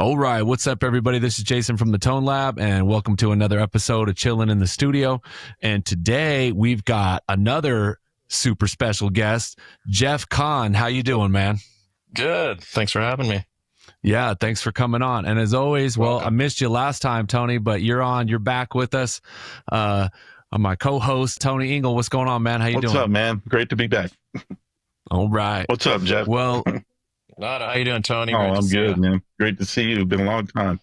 All right, what's up, everybody? This is Jason from the Tone Lab, and welcome to another episode of Chillin' in the Studio. And today we've got another super special guest, Jeff Kahn. How you doing, man? Good. Thanks for having me. Yeah, thanks for coming on. And as always, I missed you last time, Tony, but you're on. You're back with us. My co-host, Tony Engel. What's going on, man? How you doing? What's up, man? Great to be back. All right. What's up, Jeff? Well, how you doing, Tony? I'm good, man. Great to see you. It's been a long time.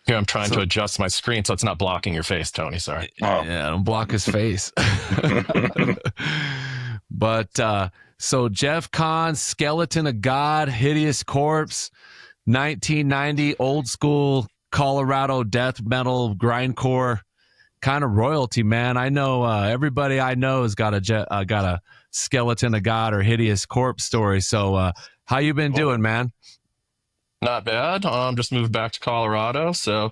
Here, I'm trying to adjust my screen so it's not blocking your face, Tony. Sorry. Yeah, don't block his face. But so Jeff Kahn, Skeleton of God, Hideous Corpse, 1990, old school Colorado death metal grindcore kind of royalty, man. I know everybody I know has got a Skeleton of God or Hideous Corpse story. So how you been doing, man? Not bad. Just moved back to Colorado, so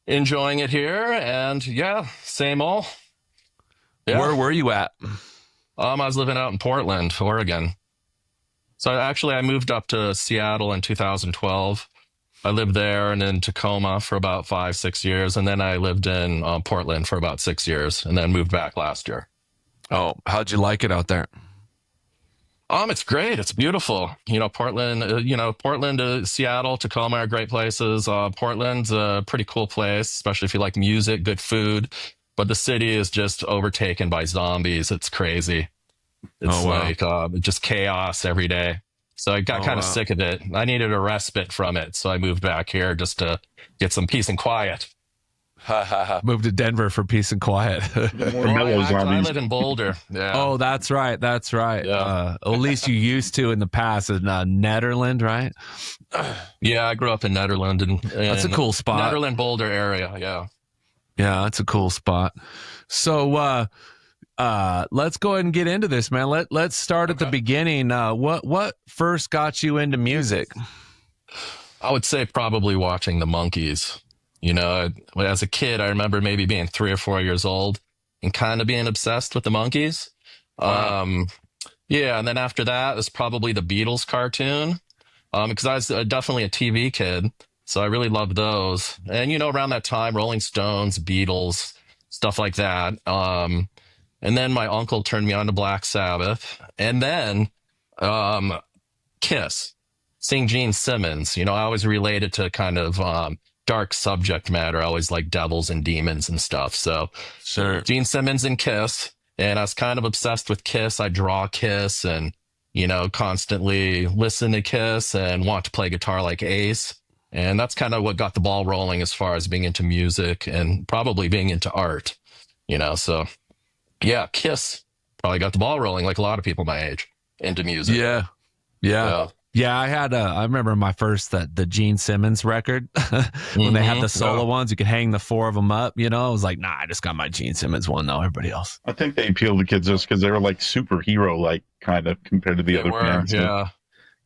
enjoying it here. And yeah, same old. Yeah. Where were you at? I was living out in Portland, Oregon. So actually, I moved up to Seattle in 2012. I lived there and in Tacoma for about 5-6 years. And then I lived in Portland for about 6 years and then moved back last year. Oh, how'd you like it out there? It's great. It's beautiful. Portland, Portland, Seattle, Tacoma are great places. Portland's a pretty cool place, especially if you like music, good food. But the city is just overtaken by zombies. It's crazy. It's just chaos every day. So I got kind of sick of it. I needed a respite from it. So I moved back here just to get some peace and quiet. Moved to Denver for peace and quiet. I live in Boulder. Yeah. Oh, that's right. That's right. Yeah. At least you used to in the past in Nederland, right? Yeah, I grew up in Nederland. And that's a cool spot. Nederland, Boulder area, yeah. Yeah, that's a cool spot. So let's go ahead and get into this, man. Let's start at the beginning. What first got you into music? I would say probably watching the Monkees. As a kid, I remember maybe being 3 or 4 years old and kind of being obsessed with the Monkees. Wow. Yeah, and then after that, it was probably the Beatles cartoon because I was definitely a TV kid, so I really loved those. And, around that time, Rolling Stones, Beatles, stuff like that. And then my uncle turned me on to Black Sabbath. And then Kiss, seeing Gene Simmons. I always related to kind of dark subject matter. I always like devils and demons and stuff. So sure. Gene Simmons and Kiss. And I was kind of obsessed with Kiss. I draw Kiss and, constantly listen to Kiss and want to play guitar like Ace. And that's kind of what got the ball rolling as far as being into music and probably being into art, so yeah, Kiss probably got the ball rolling like a lot of people my age into music. Yeah, I remember my first, the Gene Simmons record when they had the solo ones, you could hang the 4 of them up, I was like, nah, I just got my Gene Simmons one though, everybody else. I think they appealed to kids just because they were like superhero, like kind of compared to the other bands. Yeah.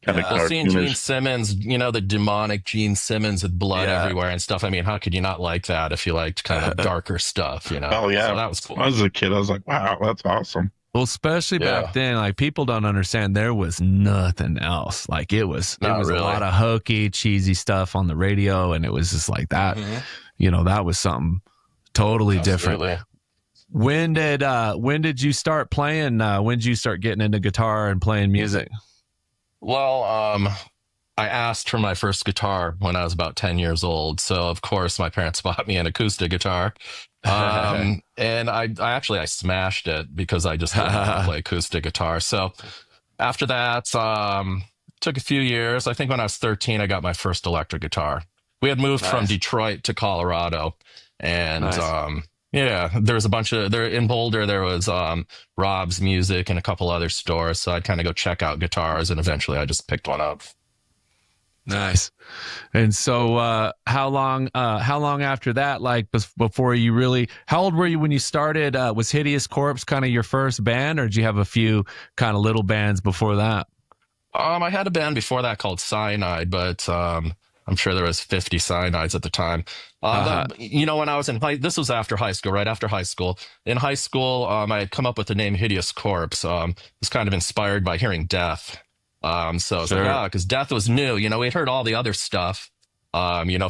Kind of seeing Gene Simmons, the demonic Gene Simmons with blood everywhere and stuff. I mean, how could you not like that if you liked kind of darker stuff, Oh, yeah. So that was cool. When I was a kid, I was like, wow, that's awesome. Well, especially back then, like people don't understand there was nothing else. Like it was really a lot of hokey, cheesy stuff on the radio. And it was just like that, that was something totally different. When did you start playing? When did you start getting into guitar and playing music? Well, I asked for my first guitar when I was about 10 years old. So, of course, my parents bought me an acoustic guitar. And I smashed it because I just didn't want to play acoustic guitar. So after that, took a few years. I think when I was 13, I got my first electric guitar. We had moved from Detroit to Colorado. And there was a bunch of, there in Boulder, there was Rob's Music and a couple other stores. So I'd kind of go check out guitars and eventually I just picked one up. Nice. And so how long after that, like before you really, how old were you when you started? Was Hideous Corpse kind of your first band, or did you have a few kind of little bands before that? I had a band before that called Cyanide, but I'm sure there was 50 Cyanides at the time. When I was in this was after high school, right after high school. In high school, I had come up with the name Hideous Corpse. It was kind of inspired by hearing death. So it's like, because death was new. We'd heard all the other stuff,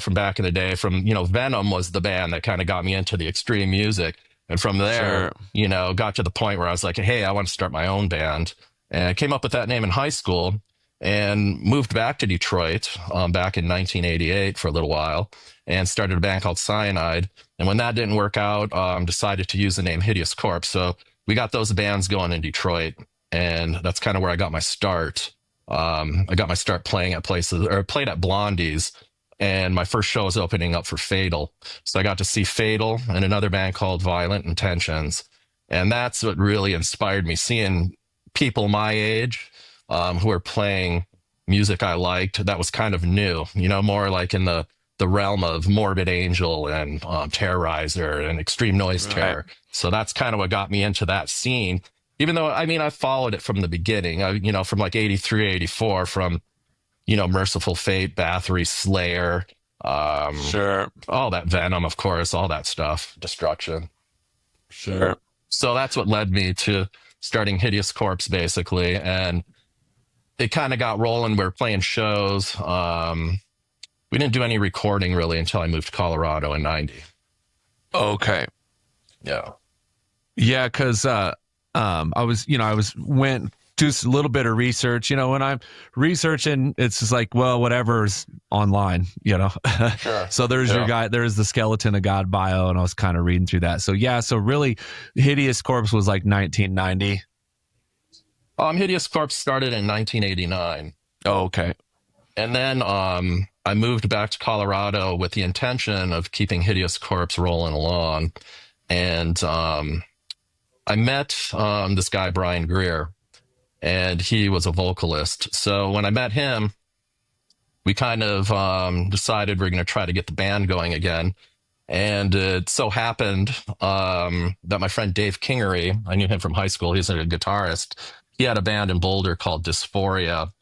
from back in the day. Venom was the band that kind of got me into the extreme music. And from there, got to the point where I was like, hey, I want to start my own band. And I came up with that name in high school and moved back to Detroit back in 1988 for a little while and started a band called Cyanide. And when that didn't work out, decided to use the name Hideous Corpse. So we got those bands going in Detroit. And that's kind of where I got my start. I got my start playing at places, or played at Blondie's. And my first show was opening up for Fatal. So I got to see Fatal and another band called Violent Intentions. And that's what really inspired me, seeing people my age who are playing music I liked that was kind of new, more like in the realm of Morbid Angel and Terrorizer and Extreme Noise Terror. So that's kind of what got me into that scene. Even though, I followed it from the beginning, from like 83, 84, from Merciful Fate, Bathory, Slayer, all that Venom, of course, all that stuff, Destruction. Sure. So that's what led me to starting Hideous Corpse, basically. And it kind of got rolling. We were playing shows. We didn't do any recording really until I moved to Colorado in 90. Okay. Yeah. Yeah, because went do a little bit of research. When I'm researching, it's just like, well, whatever's online, Sure. So there's your guy, there's the Skeleton of God bio, and I was kind of reading through that. So yeah, so really, Hideous Corpse was like 1990. Hideous Corpse started in 1989. Oh, okay. And then I moved back to Colorado with the intention of keeping Hideous Corpse rolling along. And I met this guy, Brian Greer, and he was a vocalist. So when I met him, we kind of decided we're going to try to get the band going again. And it so happened that my friend Dave Kingery, I knew him from high school, he's a guitarist. He had a band in Boulder called Dysphoria,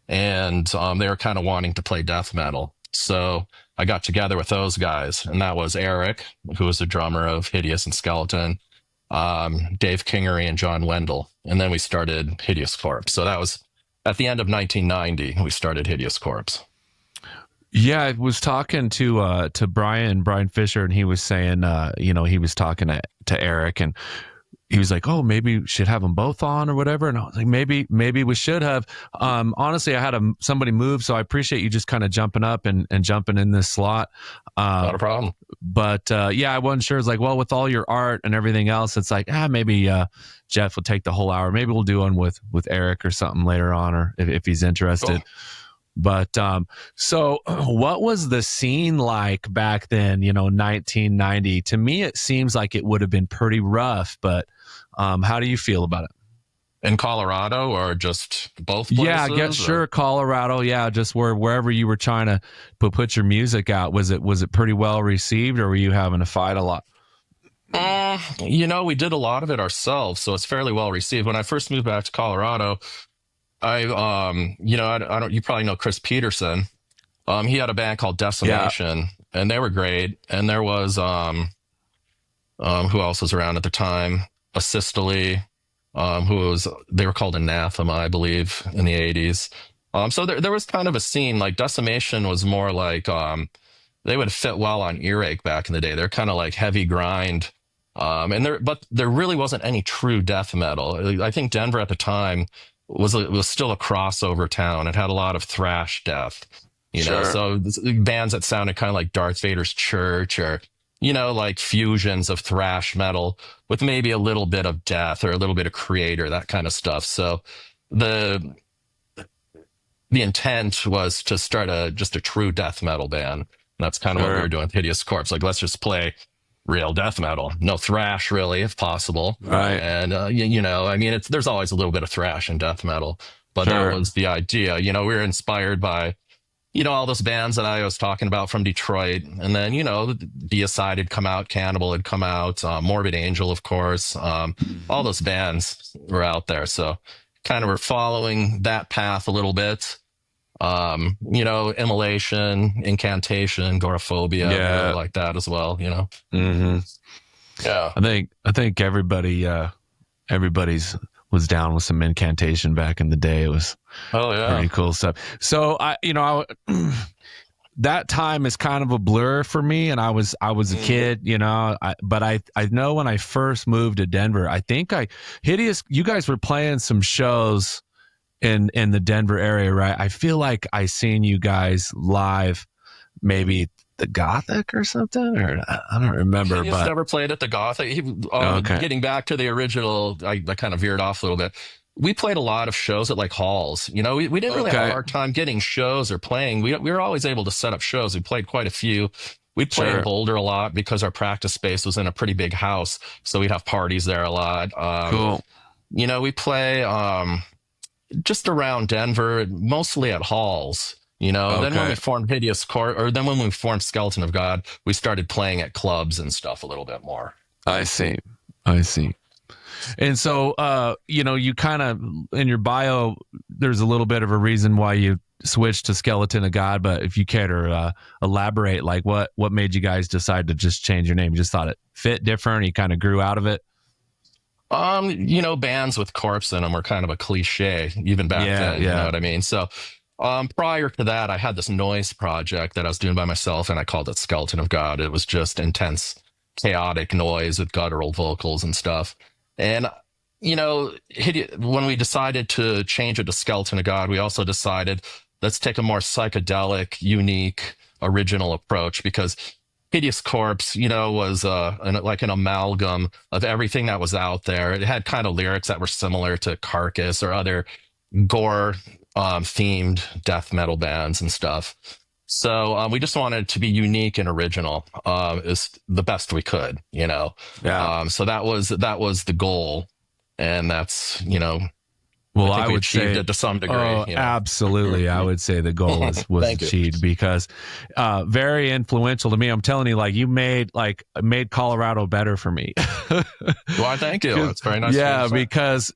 and they were kind of wanting to play death metal. So I got together with those guys, and that was Eric, who was the drummer of Hideous and Skeleton, Dave Kingery, and John Wendell. And then we started Hideous Corpse. So that was at the end of 1990, we started Hideous Corpse. Yeah, I was talking to Brian Fisher, and he was saying, he was talking to Eric, and he was like, oh, maybe we should have them both on or whatever. And I was like, maybe we should have. Honestly, I had somebody move, so I appreciate you just kind of jumping up and jumping in this slot. Not a problem. But I wasn't sure. It's like, well, with all your art and everything else, it's like, maybe Jeff will take the whole hour. Maybe we'll do one with Eric or something later on, or if he's interested. Cool. But so what was the scene like back then, 1990? To me, it seems like it would have been pretty rough, but how do you feel about it? In Colorado or just both places? Yeah, I guess sure, Colorado. Yeah, just wherever you were trying to put your music out. Was it pretty well received, or were you having to fight a lot? We did a lot of it ourselves, so it's fairly well received. When I first moved back to Colorado, I don't. You probably know Chris Peterson. He had a band called Decimation, and they were great. And there was who else was around at the time? Asystole, they were called Anathema, I believe, in the 80s. So there was kind of a scene. Like Decimation was more like they would fit well on Earache back in the day. They're kind of like heavy grind, but there really wasn't any true death metal. I think Denver at the time was still a crossover town. It had a lot of thrash death, Sure. So bands that sounded kind of like Darth Vader's Church, or like fusions of thrash metal with maybe a little bit of death or a little bit of Creator, that kind of stuff. So the intent was to start just a true death metal band. And that's kind of what we were doing with Hideous Corpse. Like, let's just play real death metal, no thrash really, if possible. Right. And there's always a little bit of thrash in death metal, but that was the idea. We were inspired by all those bands that I was talking about from Detroit. And then Deicide had come out, Cannibal had come out, Morbid Angel, of course. All those bands were out there, so kind of were following that path a little bit. Immolation, Incantation, Goraphobia, really like that as well. Mm-hmm. Yeah, I think everybody's was down with some Incantation back in the day. It was pretty cool stuff. So that time is kind of a blur for me, and I was a kid, you know. But I know when I first moved to Denver, I think Hideous, you guys were playing some shows in the Denver area, right? I feel like I seen you guys live, maybe the Gothic or something, or I don't remember. He's But never played at the Gothic. okay, Getting back to the original, I kind of veered off a little bit. We played a lot of shows at like halls. You know, we didn't really have a hard time getting shows or playing. We were always able to set up shows. We played quite a few. We played in Boulder a lot because our practice space was in a pretty big house. So we'd have parties there a lot. cool. You know, we play just around Denver, mostly at halls. You know, then when we formed Hideous Corpse, or then when we formed Skeleton of God, we started playing at clubs and stuff a little bit more. I see. And so, you know, you kind of, in your bio, there's a little bit of a reason why you switched to Skeleton of God, but if you care to elaborate, like what made you guys decide to just change your name? You just thought it fit different, you kind of grew out of it? You know, bands with corpse in them were kind of a cliche even back then, you know what I mean? So prior to that, I had this noise project that I was doing by myself, and I called it Skeleton of God. It was just intense, chaotic noise with guttural vocals and stuff. And, you know, when we decided to change it to Skeleton of God, we also decided, let's take a more psychedelic, unique, original approach, because Hideous Corpse, you know, was like an amalgam of everything that was out there. It had kind of lyrics that were similar to Carcass or other gore themed death metal bands and stuff. So we just wanted to be unique and original, is the best we could, you know. So that was the goal, and that's, you know, well, I think we would achieved say it to some degree. Oh, you know? absolutely. I would say the goal was achieved, because very influential to me. I'm telling you, like, you made Colorado better for me. Well, thank you. It's very nice. Yeah, because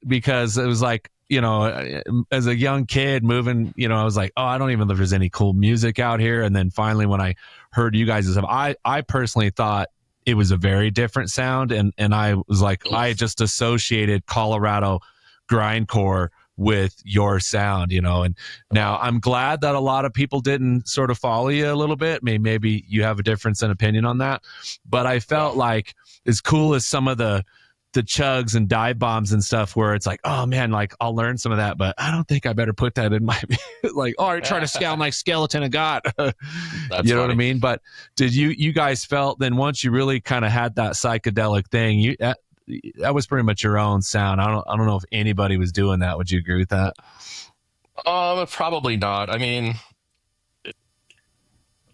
it was like, you know, as a young kid moving, you know, I was like, oh, I don't even know if there's any cool music out here. And then finally, when I heard you guys' stuff, I personally thought it was a very different sound. And I was like, I just associated Colorado grindcore with your sound, you know. And now I'm glad that a lot of people didn't sort of follow you a little bit. Maybe you have a difference in opinion on that. But I felt like, as cool as some of the chugs and dive bombs and stuff, where it's like, oh man, like I'll learn some of that, but I don't think I better put that in my like, oh, you're trying to sound like Skeleton of God. You know what I mean? But did you guys felt then, once you really kind of had that psychedelic thing, that was pretty much your own sound? I don't know if anybody was doing that. Would you agree with that? Probably not. I mean,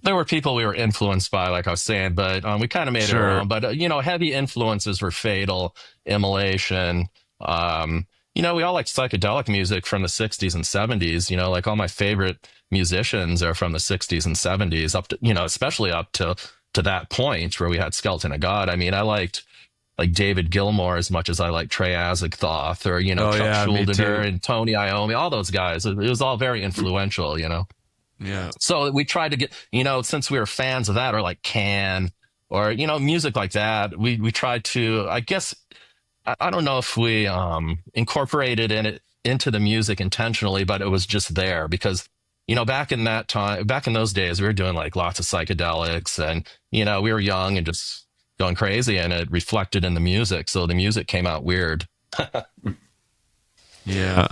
there were people we were influenced by, like I was saying, but we kind of made it our own. But, you know, heavy influences were Fatal, Immolation. You know, we all like psychedelic music from the 60s and 70s. You know, like all my favorite musicians are from the 60s and 70s, up to, you know, especially up to that point where we had Skeleton of God. I mean, I liked like David Gilmour as much as I like Trey Azagthoth, or, you know, Chuck Schuldiner and Tony Iommi, all those guys. It was all very influential, you know. Yeah. So we tried to get, you know, since we were fans of that, or like Can, or, you know, music like that, we tried to, I guess, I don't know if we incorporated into the music intentionally, but it was just there because, you know, back in those days, we were doing like lots of psychedelics, and, you know, we were young and just going crazy, and it reflected in the music. So the music came out weird. Yeah.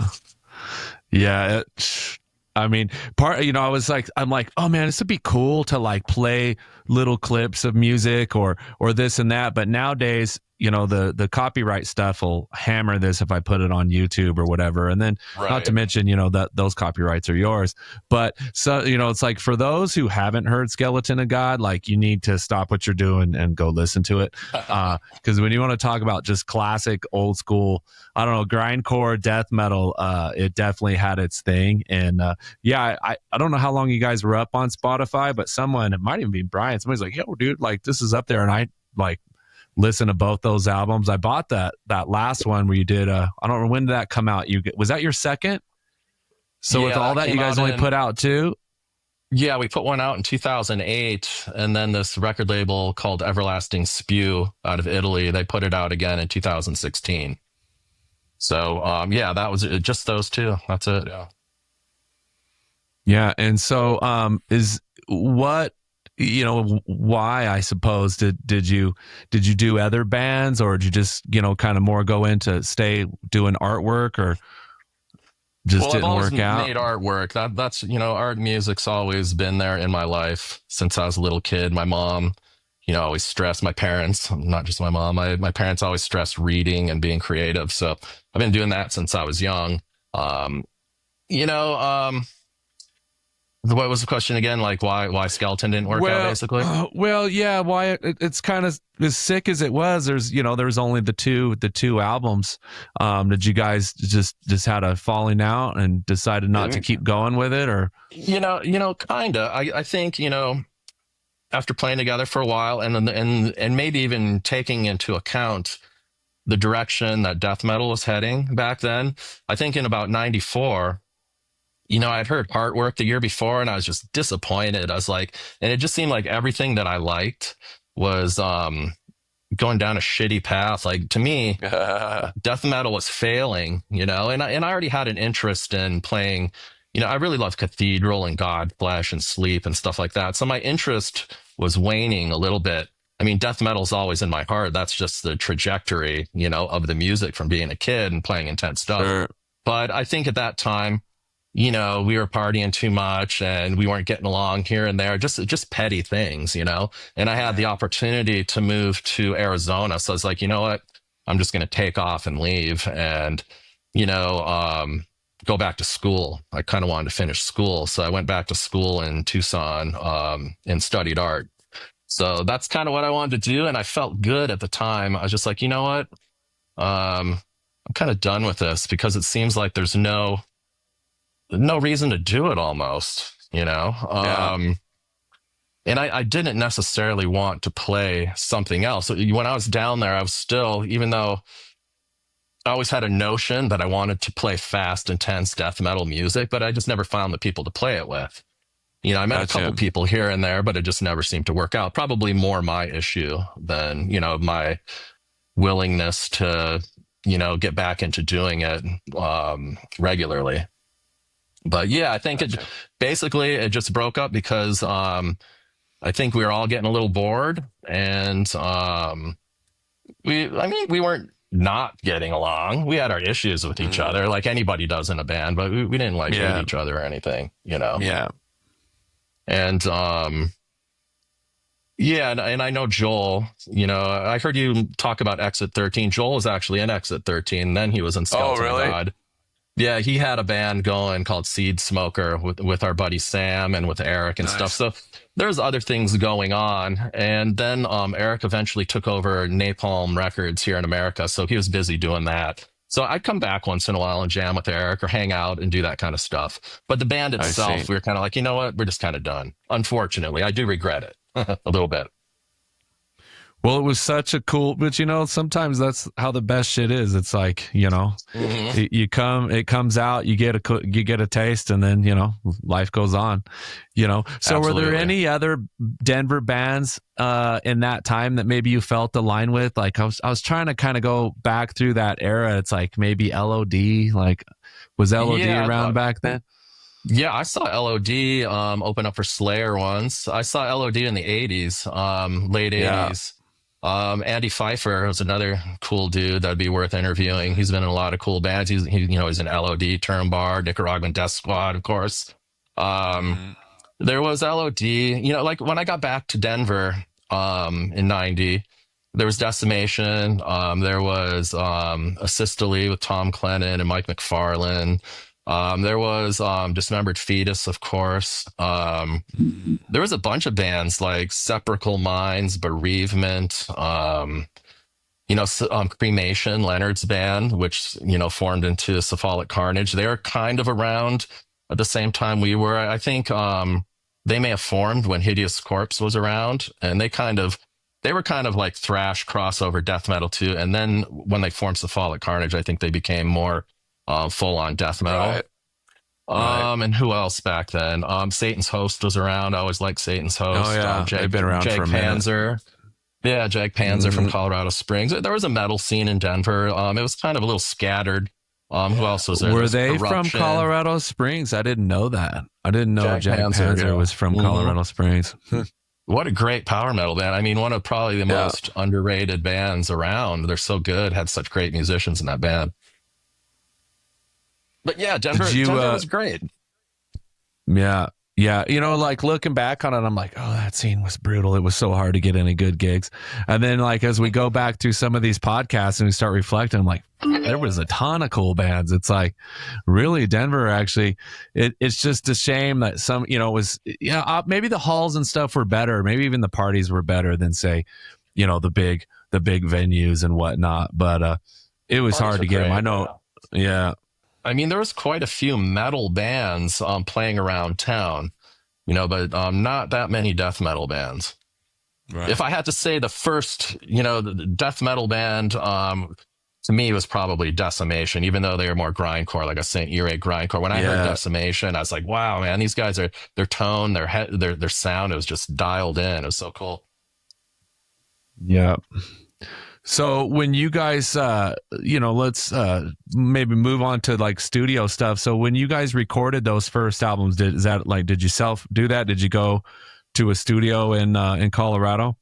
I mean, I'm like, oh man, this would be cool to like play little clips of music or this and that. But nowadays, you know, the copyright stuff will hammer this if I put it on YouTube or whatever. And then not to mention, you know, that those copyrights are yours. But so, you know, it's like, for those who haven't heard Skeleton of God, like, you need to stop what you're doing and go listen to it. Because when you want to talk about just classic old school, I don't know, grindcore death metal, it definitely had its thing. And yeah, I don't know how long you guys were up on Spotify, but it might even be Brian, somebody's like, yo dude, like this is up there. And I like listen to both those albums. I bought that last one where you did I don't know, when did that come out? Was that your second? So yeah, with all that, you guys only put out two? Yeah, we put one out in 2008, and then this record label called Everlasting Spew out of Italy, they put it out again in 2016. So yeah, that was just those two. That's it. Yeah. And so what, why, I suppose, did you do other bands, or did you just, kind of more go into stay doing artwork, or just Well, I've didn't always work out? made artwork. That's art and music's always been there in my life since I was a little kid. My mom, always stressed, my parents, not just my mom, my parents always stressed reading and being creative. So I've been doing that since I was young. Um, you know, um, what was the question again? Like why Skeleton didn't work out, basically? Well, yeah. Why it's kind of as sick as it was. There's only the two albums. Did you guys just had a falling out and decided not to keep going with it, or? Kinda. I think after playing together for a while, and maybe even taking into account the direction that death metal was heading back then. I think in about '94. I'd heard Heartwork the year before and I was just disappointed. I was like, and it just seemed like everything that I liked was going down a shitty path. Like, to me, death metal was failing, and I already had an interest in playing, I really love Cathedral and Godflesh and Sleep and stuff like that. So my interest was waning a little bit. I mean, death metal's always in my heart. That's just the trajectory, of the music from being a kid and playing intense stuff. Sure. But I think at that time, we were partying too much and we weren't getting along here and there, just petty things, and I had the opportunity to move to Arizona. So I was like, you know what, I'm just going to take off and leave and, go back to school. I kind of wanted to finish school. So I went back to school in Tucson, and studied art. So that's kind of what I wanted to do. And I felt good at the time. I was just like, you know what, I'm kind of done with this because it seems like there's no reason to do it almost, Yeah. And I didn't necessarily want to play something else. So when I was down there, I was still, even though I always had a notion that I wanted to play fast, intense death metal music, but I just never found the people to play it with. I met a couple people here and there, but it just never seemed to work out. Probably more my issue than, my willingness to, get back into doing it regularly. But yeah, I think it just broke up because I think we were all getting a little bored, and we weren't not getting along. We had our issues with each other, like anybody does in a band, but we didn't hate each other or anything, Yeah. And and I know Joel. I heard you talk about Exit 13. Joel was actually in Exit 13. Then he was in Skeleton of God. Yeah, he had a band going called Seed Smoker with our buddy Sam and with Eric and stuff. So there's other things going on. And then Eric eventually took over Napalm Records here in America. So he was busy doing that. So I'd come back once in a while and jam with Eric or hang out and do that kind of stuff. But the band itself, we were kind of like, you know what? We're just kind of done. Unfortunately, I do regret it a little bit. Well, it was such a cool, but sometimes that's how the best shit is. It's like, it comes out, you get a taste, and then, life goes on, So Absolutely. Were there any other Denver bands, in that time that maybe you felt the line with? Like I was trying to kind of go back through that era. It's like maybe LOD, like was LOD around back then? Yeah, I saw LOD open up for Slayer once. I saw LOD in the 80s, late 80s. Andy Pfeiffer was another cool dude that'd be worth interviewing. He's been in a lot of cool bands. He's in LOD, Term Bar, Nicaraguan Death Squad, of course. There was LOD, like when I got back to Denver in '90, there was Decimation. There was Asystole with Tom Clennon and Mike McFarlane. There was Dismembered Fetus, of course. There was a bunch of bands like Sepulchral Minds, Bereavement, Cremation, Leonard's band, which, formed into Cephalic Carnage. They were kind of around at the same time we were. I think they may have formed when Hideous Corpse was around, and they were kind of like thrash crossover death metal too. And then when they formed Cephalic Carnage, I think they became more full on death metal. Right. And who else back then? Satan's Host was around. I always liked Satan's Host. Oh yeah, they've been around for a minute. Yeah, Jag Panzer from Colorado Springs. There was a metal scene in Denver. It was kind of a little scattered. Who else was there? Were There's they from Corruption. Colorado Springs? I didn't know that. I didn't know Jack Panzer yeah. was from Colorado Springs. What a great power metal band. I mean, one of probably the most underrated bands around. They're so good, had such great musicians in that band. But yeah, Denver was great. Yeah. Yeah. You know, like looking back on it, I'm like, oh, that scene was brutal. It was so hard to get any good gigs. And then like, as we go back through some of these podcasts and we start reflecting, I'm like, there was a ton of cool bands. It's like really Denver actually, it's just a shame that some, you know, maybe the halls and stuff were better. Maybe even the parties were better than say, you know, the big venues and whatnot. But, it was hard to get them. I know. Yeah. I mean, there was quite a few metal bands playing around town, you know, but not that many death metal bands. Right. If I had to say the first, you know, the death metal band to me was probably Decimation, even though they were more grindcore, like a Saint Earache grindcore. When I heard Decimation, I was like, wow, man, these guys are, their tone, their sound, it was just dialed in. It was so cool. Yeah. So when you guys, you know, let's maybe move on to like studio stuff. So when you guys recorded those first albums, did you self do that? Did you go to a studio in Colorado?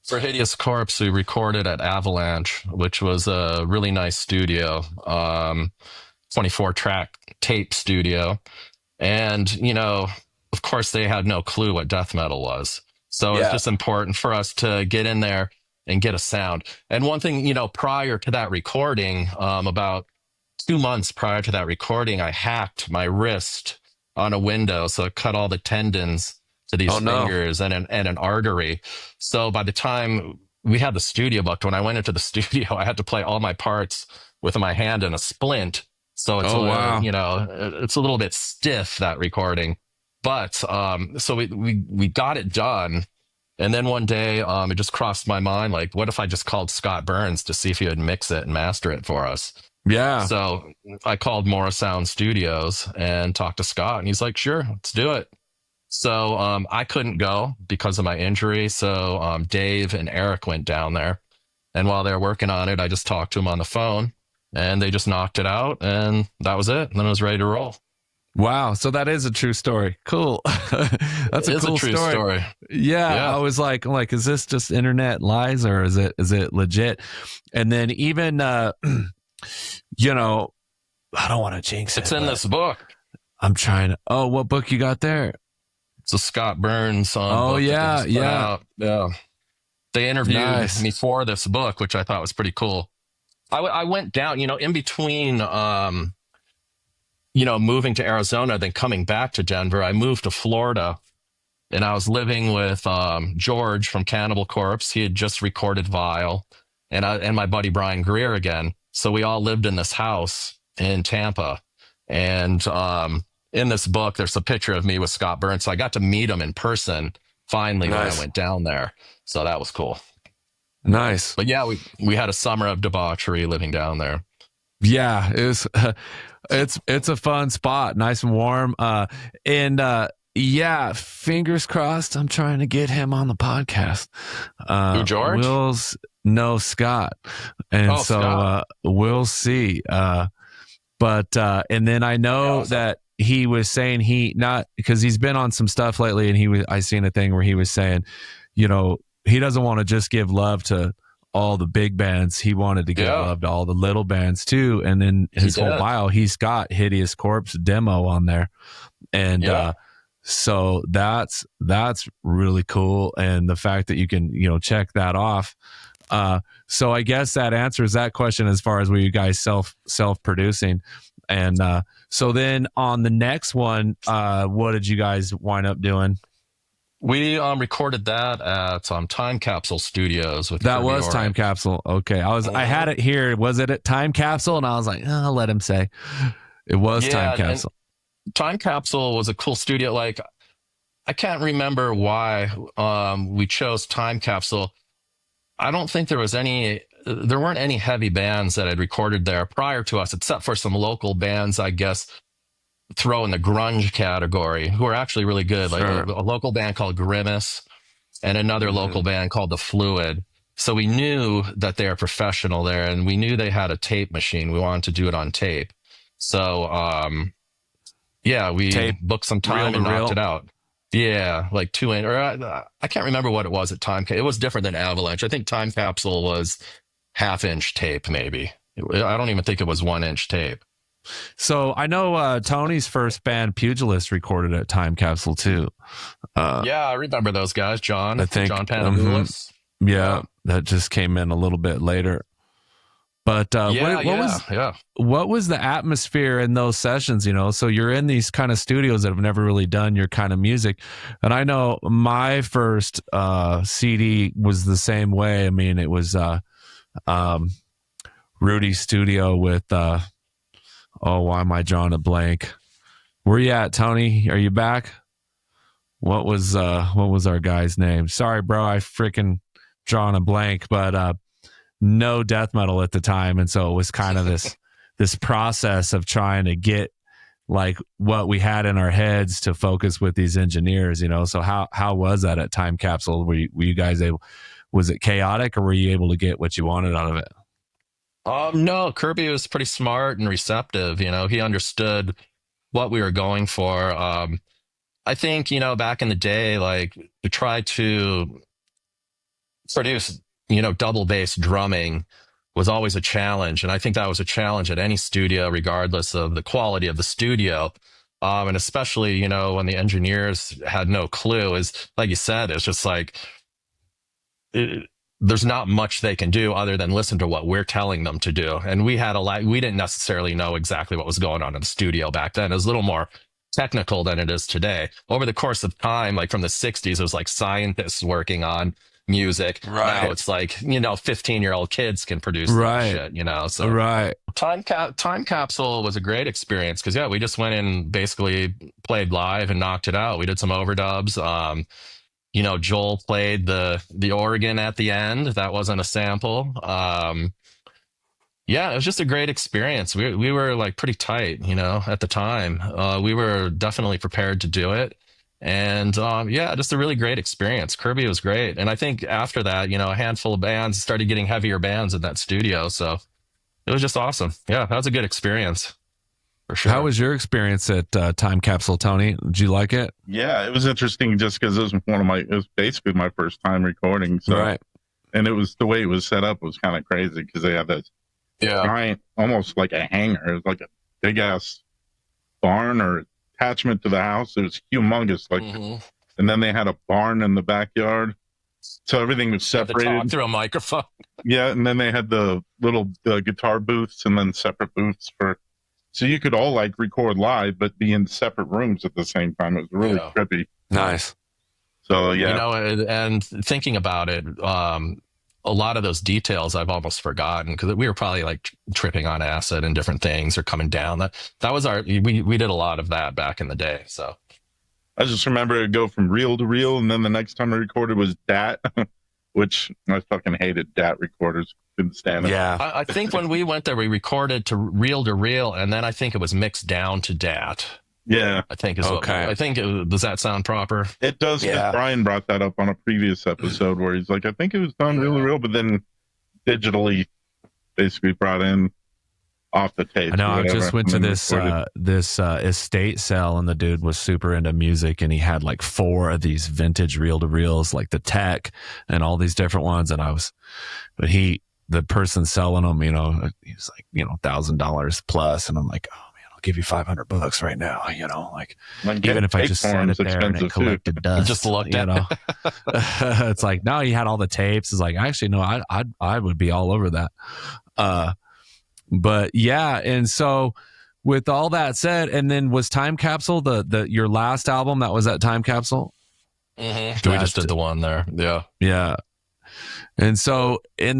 For Hideous Corpse, we recorded at Avalanche, which was a really nice studio, 24-track tape studio. And, you know, of course, they had no clue what death metal was. So it's just important for us to get in there and get a sound. And one thing, you know, prior to that recording, about 2 months prior to that recording, I hacked my wrist on a window. So it cut all the tendons to these fingers and an artery. So by the time we had the studio booked, when I went into the studio, I had to play all my parts with my hand in a splint. So it's you know, it's a little bit stiff, that recording. But so we got it done. And then one day, it just crossed my mind, like, what if I just called Scott Burns to see if he would mix it and master it for us? Yeah. So I called Mora Sound Studios and talked to Scott, and he's like, sure, let's do it. So I couldn't go because of my injury. So Dave and Eric went down there. And while they were working on it, I just talked to them on the phone, and they just knocked it out, and that was it. And then I was ready to roll. Wow. So that is a true story. Cool. That's a cool true story. Yeah. I was like, is this just internet lies or is it legit? And then even, you know, I don't want to jinx it. It's in this book. I'm trying to, what book you got there? It's a Scott Burns book. Oh, yeah. Yeah. Yeah. They interviewed me for this book, which I thought was pretty cool. I went down, you know, in between, you know, moving to Arizona, then coming back to Denver, I moved to Florida, and I was living with George from Cannibal Corpse. He had just recorded Vile, and my buddy Brian Greer again. So we all lived in this house in Tampa. And in this book, there's a picture of me with Scott Burns. So I got to meet him in person finally when I went down there. So that was cool. Nice. But yeah, we had a summer of debauchery living down there. Yeah, it was. It's a fun spot, nice and warm. Yeah, fingers crossed. I'm trying to get him on the podcast. Who, George? Scott, and Scott. We'll see. But and then I know that he was saying because he's been on some stuff lately, and I seen a thing where he was saying, you know, he doesn't want to just give love to all the big bands. He wanted to give love to all the little bands too. And then his whole bio, he's got Hideous Corpse demo on there. And so that's really cool. And the fact that you can, you know, check that off. So I guess that answers that question as far as were you guys self-producing. And so then on the next one, what did you guys wind up doing? We recorded that at Time Capsule Studios. That was Time Capsule. Okay, I had it here. Was it at Time Capsule? And I was like, I'll let him say it was Time Capsule. Time Capsule was a cool studio. Like, I can't remember why we chose Time Capsule. I don't think there weren't any heavy bands that had recorded there prior to us, except for some local bands, I guess, throw in the grunge category, who are actually really good. Like a local band called Grimace and another local band called The Fluid. So we knew that they were professional there, and we knew they had a tape machine. We wanted to do it on tape. So, yeah, we Tape, booked some reel time to and knocked reel. it out. Yeah, like 2 inch, or I can't remember what it was at Time. It was different than Avalanche. I think Time Capsule was half-inch tape, maybe. I don't even think it was 1 inch tape. So I know Tony's first band, Pugilist, recorded at Time Capsule too. Yeah, I remember those guys, John I think, Panagoulis. Yeah, that just came in a little bit later. But what was the atmosphere in those sessions? So you're in these kind of studios that have never really done your kind of music, and I know my first CD was the same way. I mean, it was Rudy's studio with why am I drawing a blank? Where you at, Tony? Are you back? What was our guy's name? Sorry, bro, I freaking drawing a blank, but no death metal at the time, and so it was kind of this process of trying to get like what we had in our heads to focus with these engineers. So how was that at Time Capsule? Were you guys able? Was it chaotic, or were you able to get what you wanted out of it? No, Kirby was pretty smart and receptive. He understood what we were going for. I think, back in the day, like to try to produce, double bass drumming was always a challenge. And I think that was a challenge at any studio, regardless of the quality of the studio. And especially, when the engineers had no clue, is like you said, it's just like, there's not much they can do other than listen to what we're telling them to do. And we didn't necessarily know exactly what was going on in the studio back then. It was a little more technical than it is today. Over the course of time, like from the 60s, it was like scientists working on music. Right. Now it's like, 15-year-old kids can produce that shit, so. Right. Time Capsule was a great experience because, we just went in, basically played live and knocked it out. We did some overdubs. Joel played the organ at the end. That wasn't a sample. It was just a great experience. We were like pretty tight, at the time. We were definitely prepared to do it. And just a really great experience. Kirby was great. And I think after that, a handful of bands started getting heavier bands in that studio. So it was just awesome. Yeah, that was a good experience. For sure. How was your experience at Time Capsule, Tony? Did you like it? Yeah, it was interesting just because it was basically my first time recording. So, right. And it was the way it was set up was kind of crazy because they had this giant, almost like a hangar. It was like a big ass barn or attachment to the house. It was humongous. And then they had a barn in the backyard. So everything was separated. Talk through a microphone. Yeah. And then they had the little guitar booths and then separate booths so you could all like record live, but be in separate rooms at the same time. It was really trippy. Nice. So, yeah. And thinking about it, a lot of those details I've almost forgotten because we were probably like tripping on acid and different things or coming down. That was we did a lot of that back in the day. So I just remember it go from reel to reel. And then the next time I recorded was DAT, which I fucking hated DAT recorders. Couldn't stand it. Yeah. I think when we went there, we recorded to reel, and then I think it was mixed down to DAT. Yeah. I think is okay. Does that sound proper? It does. Yeah. Brian brought that up on a previous episode where he's like, I think it was done really real, but then digitally basically brought in off the tape. I know. I just went to this estate sale, and the dude was super into music, and he had like 4 of these vintage reel to reels, like the Tech and all these different ones. And the person selling them, he's like, $1,000 plus. And I'm like, oh man, I'll give you $500 right now. Like even if I just set it there and it collected dust, just looked at it. It's like, no, he had all the tapes. It's like, actually, no, I would be all over that. But yeah. And so with all that said, and then was Time Capsule your last album that was at Time Capsule? Mm-hmm. We just did the one there. Yeah. Yeah. And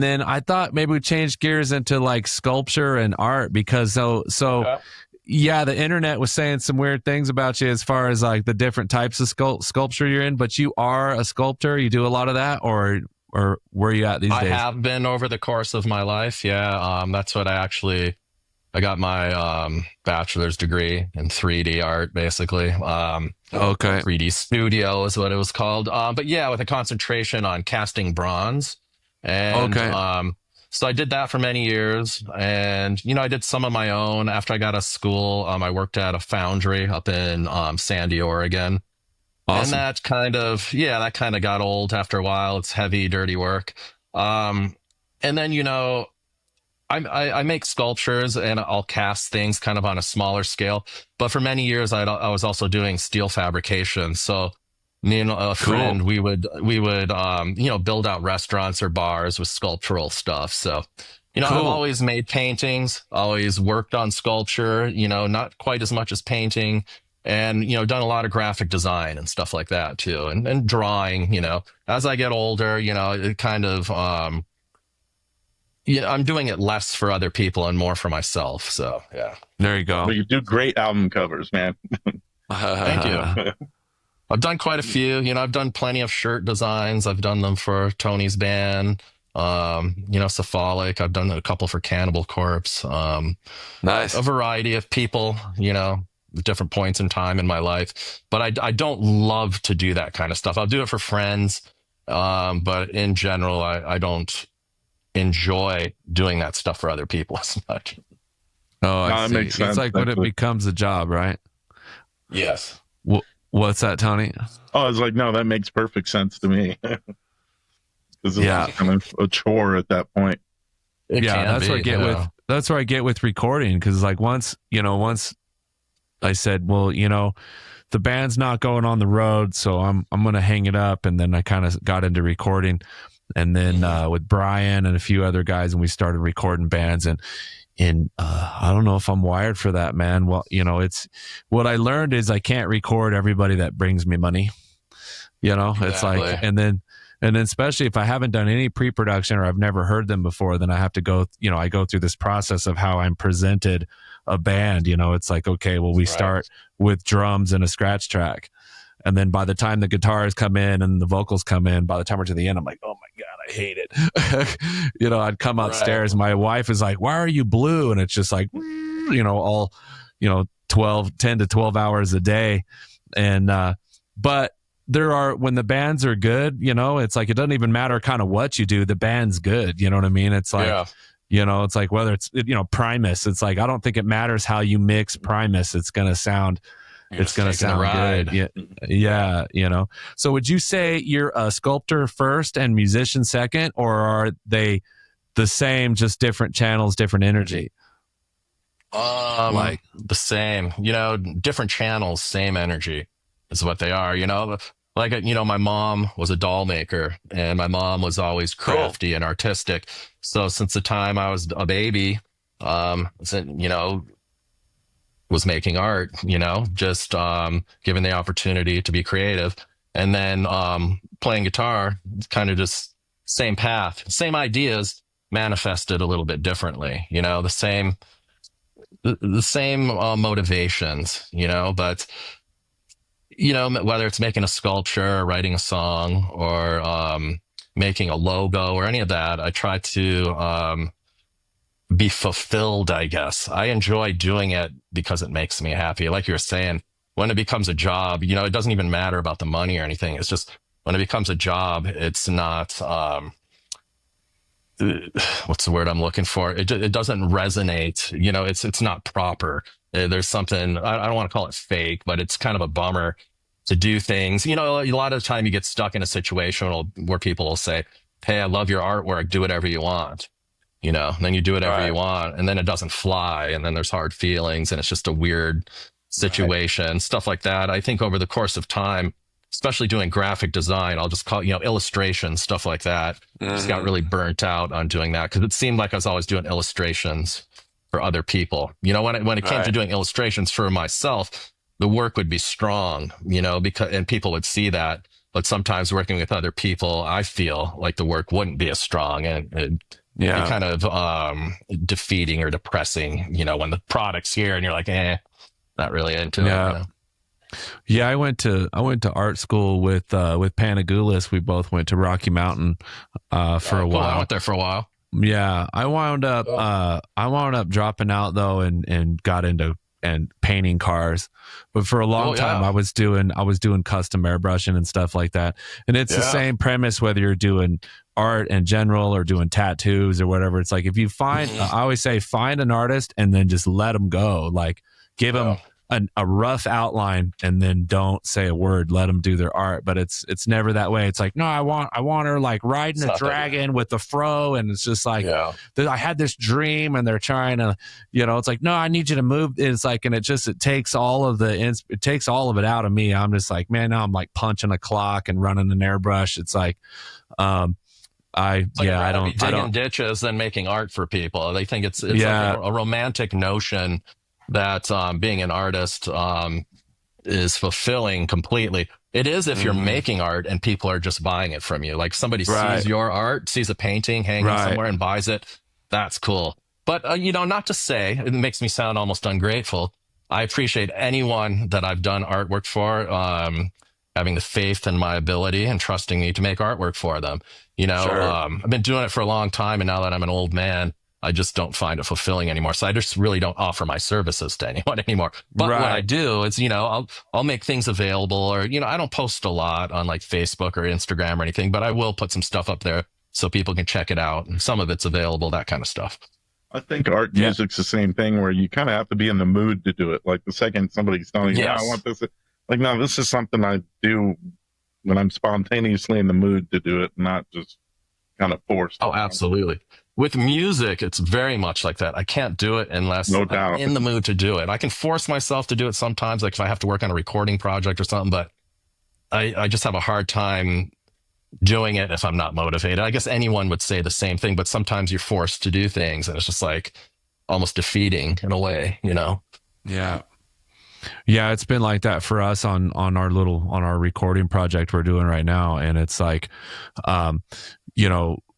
then I thought maybe we changed gears into like sculpture and art because the internet was saying some weird things about you as far as like the different types of sculpture you're in, but you are a sculptor. You do a lot of that, or where are you at these days? I have been over the course of my life. Yeah. That's what I got my bachelor's degree in 3D art, basically. Okay. 3D studio is what it was called. But yeah, with a concentration on casting bronze And so I did that for many years. And, I did some of my own. After I got out of school, I worked at a foundry up in Sandy, Oregon. Awesome. And that kind of got old after a while. It's heavy, dirty work. And then, I make sculptures and I'll cast things kind of on a smaller scale. But for many years, I was also doing steel fabrication. So me and a friend, we would build out restaurants or bars with sculptural stuff. So, I've always made paintings, always worked on sculpture, not quite as much as painting. And, done a lot of graphic design and stuff like that too. And drawing, as I get older, it kind of, I'm doing it less for other people and more for myself. So, yeah. There you go. But you do great album covers, man. Thank you. I've done quite a few. I've done plenty of shirt designs. I've done them for Tony's band, Cephalic. I've done a couple for Cannibal Corpse. Nice. A variety of people, different points in time in my life. But I don't love to do that kind of stuff. I'll do it for friends. But in general, I don't enjoy doing that stuff for other people as much. Oh, I see. Makes sense. It's like when it becomes a job, right? Yes. What's that, Tony? Oh, I was like, no, that makes perfect sense to me. Because it's kind of a chore at that point. That's where I get with. That's where I get with recording, because like once I said, well, the band's not going on the road, so I'm gonna hang it up, and then I kind of got into recording, and then with Brian and a few other guys, and we started recording bands, and I don't know if I'm wired for that, man. Well, it's what I learned is I can't record everybody that brings me money. It's like, and then especially if I haven't done any pre-production or I've never heard them before, then I have to go, I go through this process of how I'm presented a band. It's like, okay, well, we start with drums and a scratch track. And then by the time the guitars come in and the vocals come in, by the time we're to the end, I'm like, oh my God, I hate it. I'd come upstairs and my wife is like, why are you blue? And it's just like, all, 10 to 12 hours a day. And, but there are, when the bands are good, it's like, it doesn't even matter kind of what you do. The band's good. You know what I mean? It's like, it's like whether it's, Primus, it's like, I don't think it matters how you mix Primus. It's going to sound good. Yeah. So would you say you're a sculptor first and musician second, or are they the same, just different channels, different energy? Like the same, different channels, same energy is what they are, like, my mom was a doll maker, and my mom was always crafty and artistic. So since the time I was a baby, was making art, just given the opportunity to be creative. And then playing guitar, kind of just same path, same ideas, manifested a little bit differently, the same motivations, but whether it's making a sculpture or writing a song or making a logo or any of that, I try to be fulfilled, I guess. I enjoy doing it because it makes me happy. Like you were saying, when it becomes a job, it doesn't even matter about the money or anything. It's just when it becomes a job, it's not, what's the word I'm looking for? It doesn't resonate. It's not proper. There's something, I don't want to call it fake, but it's kind of a bummer to do things. A lot of the time you get stuck in a situation where people will say, hey, I love your artwork, do whatever you want. And then you do whatever you want, and then it doesn't fly, and then there's hard feelings, and it's just a weird situation, stuff like that. I think over the course of time, especially doing graphic design, I'll just call it, illustrations, stuff like that. Just got really burnt out on doing that because it seemed like I was always doing illustrations for other people. When it came to doing illustrations for myself, the work would be strong, and people would see that. But sometimes working with other people, I feel like the work wouldn't be as strong, and kind of defeating or depressing, when the product's here and you're like, not really into it. Yeah, I went to art school with Panagoulis. We both went to Rocky Mountain for a while. I went there for a while. Yeah, I wound up dropping out though and got into painting cars. But for a long time I was doing custom airbrushing and stuff like that. And it's the same premise whether you're doing art in general or doing tattoos or whatever, it's like if you find, I always say, find an artist and then just let them go. Like give them a rough outline and then don't say a word, let them do their art. But it's never that way. It's like, no, I want her like riding a dragon with the fro. And it's just like, I had this dream and they're trying to, it's like, no, I need you to move. It's like, and it takes all of it out of me. I'm just like, man, now I'm like punching a clock and running an airbrush. It's like, I don't digging ditches than making art for people. They think it's like a romantic notion that being an artist is fulfilling completely. It is if you're making art and people are just buying it from you. Like somebody sees your art, sees a painting hanging somewhere and buys it. That's cool. But, not to say, it makes me sound almost ungrateful. I appreciate anyone that I've done artwork for, having the faith in my ability and trusting me to make artwork for them. I've been doing it for a long time, and now that I'm an old man, I just don't find it fulfilling anymore. So I just really don't offer my services to anyone anymore. But what I do is, I'll make things available, or, I don't post a lot on like Facebook or Instagram or anything, but I will put some stuff up there so people can check it out. And some of it's available, that kind of stuff. I think art music's the same thing, where you kind of have to be in the mood to do it. Like the second somebody's telling you, I want this, like, no, this is something I do when I'm spontaneously in the mood to do it, not just kind of forced. Oh, absolutely. With music, it's very much like that. I can't do it unless I'm in the mood to do it. I can force myself to do it sometimes, like if I have to work on a recording project or something, but I just have a hard time doing it if I'm not motivated. I guess anyone would say the same thing, but sometimes you're forced to do things and it's just like almost defeating in a way, Yeah. Yeah, it's been like that for us on our recording project we're doing right now. And it's like,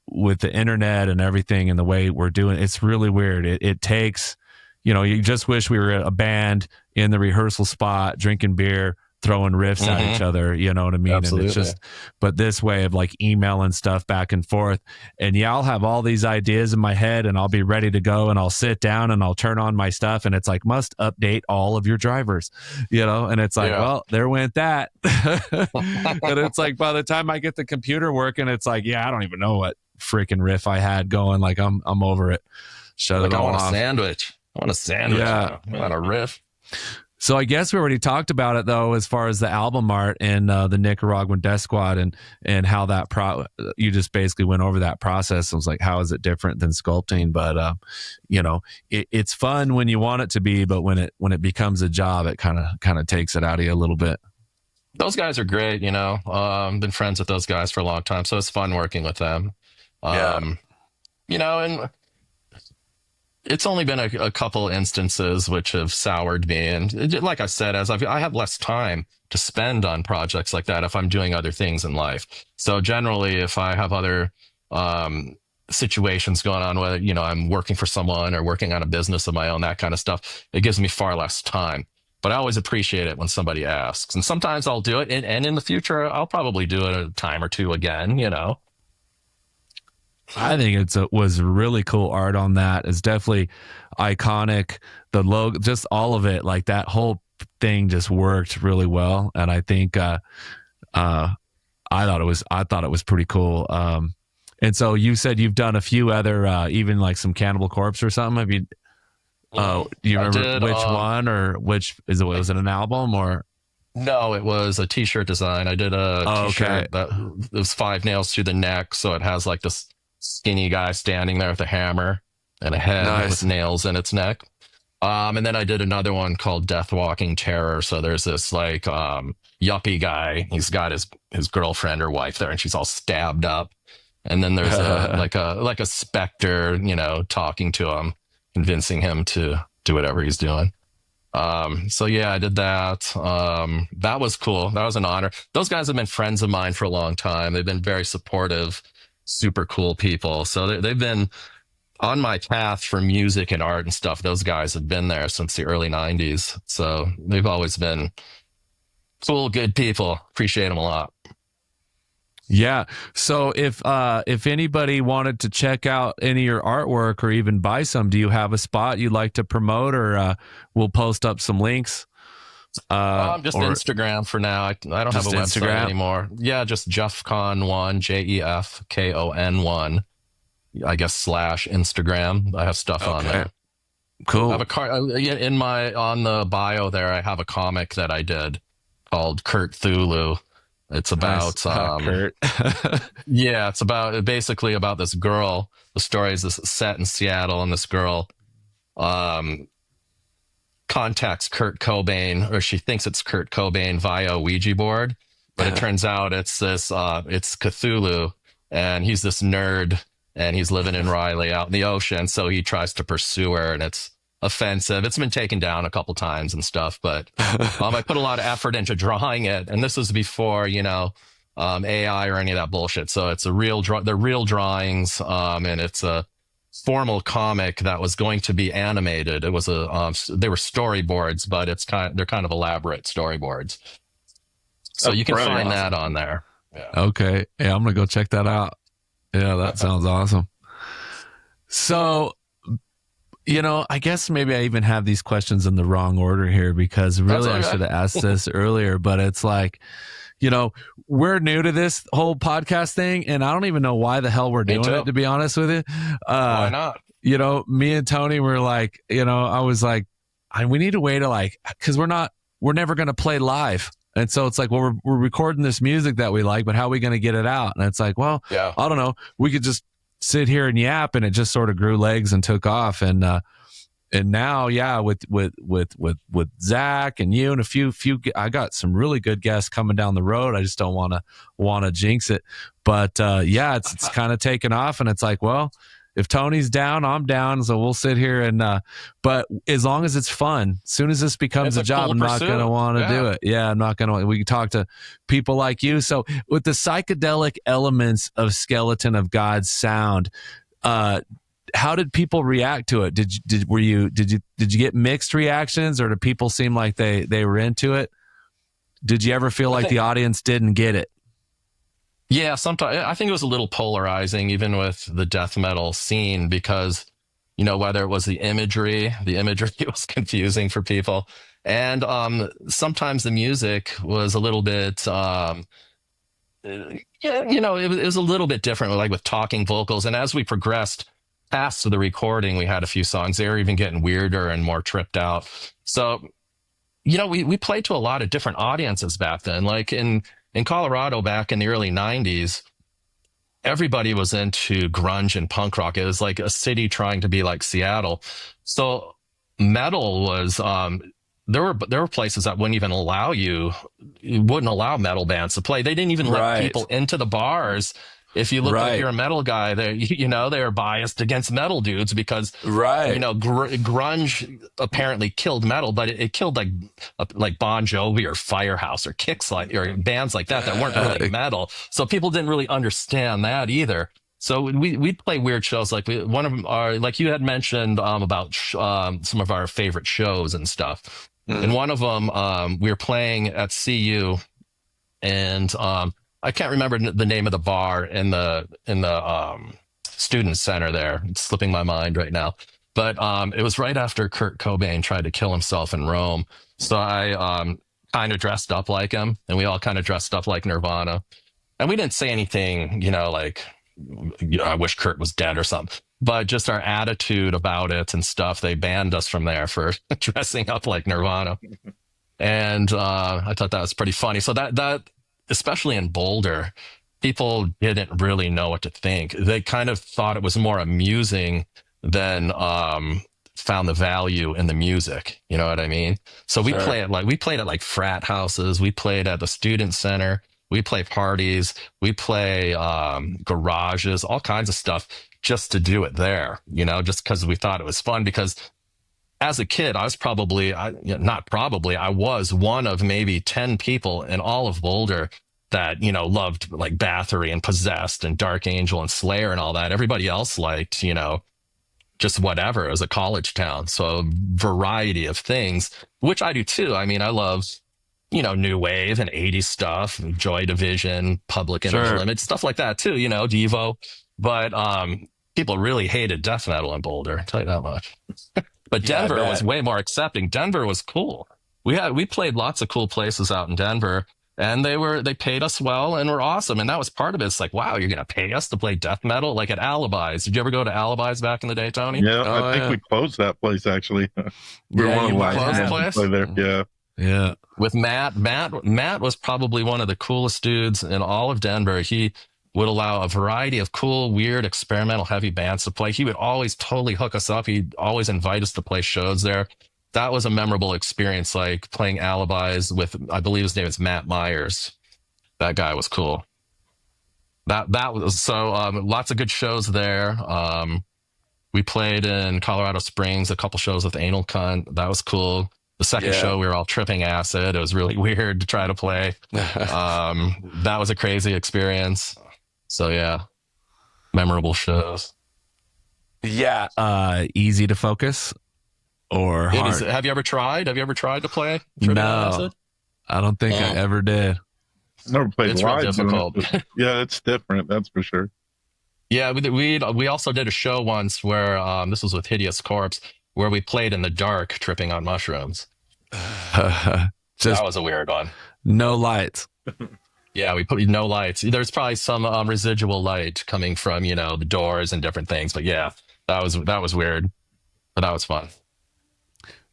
with the internet and everything and the way we're doing, it's really weird. It takes, you just wish we were a band in the rehearsal spot, drinking beer, throwing riffs at each other, you know what I mean? Absolutely. And it's just, but this way of like emailing stuff back and forth, and I'll have all these ideas in my head and I'll be ready to go and I'll sit down and I'll turn on my stuff and it's like, must update all of your drivers, and it's like, well, there went that. And it's like, by the time I get the computer working, it's like, I don't even know what freaking riff I had going. Like I'm over it. Shut it all off. I want a sandwich. I want a riff. So I guess we already talked about it though, as far as the album art and the Nicaraguan Death Squad and how that you just basically went over that process. I was like, how is it different than sculpting? But it's fun when you want it to be, but when it becomes a job, it kind of takes it out of you a little bit. Those guys are great. Been friends with those guys for a long time, so it's fun working with them. And it's only been a couple instances which have soured me. And like I said, I have less time to spend on projects like that if I'm doing other things in life. So generally, if I have other situations going on, whether, I'm working for someone or working on a business of my own, that kind of stuff, it gives me far less time. But I always appreciate it when somebody asks. And sometimes I'll do it. And in the future, I'll probably do it a time or two again, I think it was really cool art on that. It's definitely iconic. The logo, just all of it, like that whole thing just worked really well. And I think I thought it was pretty cool. And so you said you've done a few other, even like some Cannibal Corpse or something. Have you? Do you remember which one or which was it an album or? No, it was a t-shirt design. I did a t-shirt that was 5 nails through the neck, so it has like this skinny guy standing there with a hammer and a head with nails in its neck. And then I did another one called Death Walking Terror. So there's this like yuppie guy. He's got his girlfriend or wife there, and she's all stabbed up. And then there's like a specter, talking to him, convincing him to do whatever he's doing. So yeah, I did that. That was cool. That was an honor. Those guys have been friends of mine for a long time. They've been very supportive, super cool people. So they've been on my path for music and art and stuff. Those guys have been there since the early 90s. So they've always been cool, good people. Appreciate them a lot. Yeah. So if anybody wanted to check out any of your artwork or even buy some, do you have a spot you'd like to promote, or we'll post up some links? Just or Instagram for now. I don't have a website Instagram anymore. Yeah, just JeffCon1, JEFKON1. I guess / Instagram. I have stuff on there. Cool. I have on the bio there. I have a comic that I did called Kurt Thulu. It's about Kurt. Yeah, it's basically about this girl. The story is set in Seattle, and this girl contacts Kurt Cobain, or she thinks it's Kurt Cobain via a Ouija board, but it turns out it's Cthulhu, and he's this nerd, and he's living in Riley out in the ocean, so he tries to pursue her, and it's offensive. It's been taken down a couple times and stuff, but I put a lot of effort into drawing it, and this was before AI or any of that bullshit. So it's they're real drawings, and it's a formal comic that was going to be animated. It was they were storyboards, but they're kind of elaborate storyboards. So you can find that on there. Yeah. Okay. Yeah, I'm gonna go check that out. Yeah, that sounds awesome. So, I guess maybe I even have these questions in the wrong order here, because really I should have asked this earlier, but it's like, we're new to this whole podcast thing, and I don't even know why the hell we're doing it, to be honest with you. Why not? Me and Tony were like, I was like, we need a way to because we're never going to play live. And so it's like, well, we're recording this music that we like, but how are we going to get it out? And it's like, well, yeah, I don't know. We could just sit here and yap, and it just sort of grew legs and took off. And now, yeah, with Zach and you and a few, I got some really good guests coming down the road. I just don't want to jinx it, but yeah, it's kind of taken off, and it's like, well, if Tony's down, I'm down. So we'll sit here and, but as long as it's fun, as soon as this becomes a job, cool I'm not going to want to do it. Yeah. I'm not going to, we can talk to people like you. So with the psychedelic elements of Skeleton of God's sound, how did people react to it? Did you get mixed reactions, or do people seem like they were into it? Did you ever feel like the audience didn't get it? Yeah, sometimes I think it was a little polarizing, even with the death metal scene, because, whether it was the imagery was confusing for people. And sometimes the music was a little bit, it was a little bit different, like with talking vocals. And as we progressed past the recording, we had a few songs. They were even getting weirder and more tripped out. So, we played to a lot of different audiences back then. Like in Colorado back in the early 90s, everybody was into grunge and punk rock. It was like a city trying to be like Seattle. So metal was, there were places that wouldn't even wouldn't allow metal bands to play. They didn't even let people into the bars. If you look like you're a metal guy, they're biased against metal dudes because, grunge apparently killed metal, but it killed like Bon Jovi or Firehouse or Kicks, or bands like that weren't really metal. So people didn't really understand that either. So we'd play weird shows. Like one of them are, like you had mentioned about some of our favorite shows and stuff. And one of them, we were playing at CU, and I can't remember the name of the bar in the student center there. It's slipping my mind right now. But it was right after Kurt Cobain tried to kill himself in Rome. So I kind of dressed up like him, and we all kind of dressed up like Nirvana. And we didn't say anything, like, I wish Kurt was dead or something. But just our attitude about it and stuff, they banned us from there for dressing up like Nirvana. And I thought that was pretty funny. So that especially in Boulder, people didn't really know what to think. They kind of thought it was more amusing than found the value in the music. You know what I mean? So we played at like frat houses. We played at the student center. We play parties. We play garages, all kinds of stuff just to do it there, just because we thought it was fun. Because as a kid, I was I was one of maybe 10 people in all of Boulder that, loved like Bathory and Possessed and Dark Angel and Slayer and all that. Everybody else liked, just whatever. It was a college town. So a variety of things, which I do too. I mean, I love, new wave and 80s stuff, Joy Division, Public Image Limited, stuff like that too, Devo. But people really hated death metal in Boulder, I'll tell you that much. But Denver was way more accepting. Denver was cool. we played lots of cool places out in Denver, and they paid us well and were awesome. And that was part of it. It's like, wow, you're gonna pay us to play death metal, like at Alibis. Did you ever go to Alibis back in the day, Tony? Yeah, I think we closed that place actually. We were one of the last place play there. Yeah. Yeah. With Matt was probably one of the coolest dudes in all of Denver. He would allow a variety of cool, weird, experimental, heavy bands to play. He would always totally hook us up. He'd always invite us to play shows there. That was a memorable experience, like playing Alibis with, I believe his name is Matt Myers. That guy was cool. That was so lots of good shows there. We played in Colorado Springs, a couple shows with Anal Cunt. That was cool. The second show, we were all tripping acid. It was really weird to try to play. That was a crazy experience. So yeah, memorable shows. Yeah. Easy to focus or hard? Have you ever tried to play No, acid? I don't think I ever did. Never played It's live. real difficult. Yeah, it's different. That's for sure. Yeah, we also did a show once where this was with Hideous Corpse, where we played in the dark, tripping on mushrooms. That was a weird one. No lights. Yeah, we put no lights. There's probably some residual light coming from the doors and different things, but yeah, that was weird, but that was fun.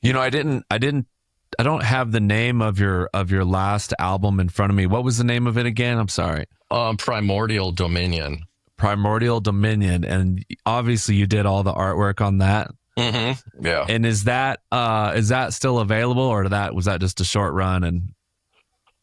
I don't have the name of your last album in front of me. What was the name of it again? I'm sorry. Primordial Dominion. Primordial Dominion, and obviously you did all the artwork on that. Mm-hmm. Yeah. And is that still available, or was that just a short run? And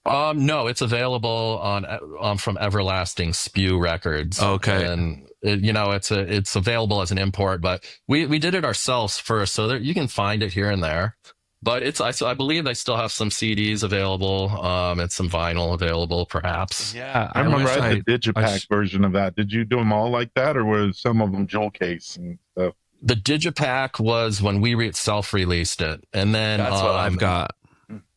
no, it's available on from Everlasting Spew Records. Okay. And it's available as an import, but we did it ourselves first, so that you can find it here and there. But I believe they still have some CDs available, and some vinyl available, perhaps. Yeah, I remember I had the Digipack version of that. Did you do them all like that, or were some of them jewel case and stuff? The Digipack was when we self-released it, and then that's what I've got.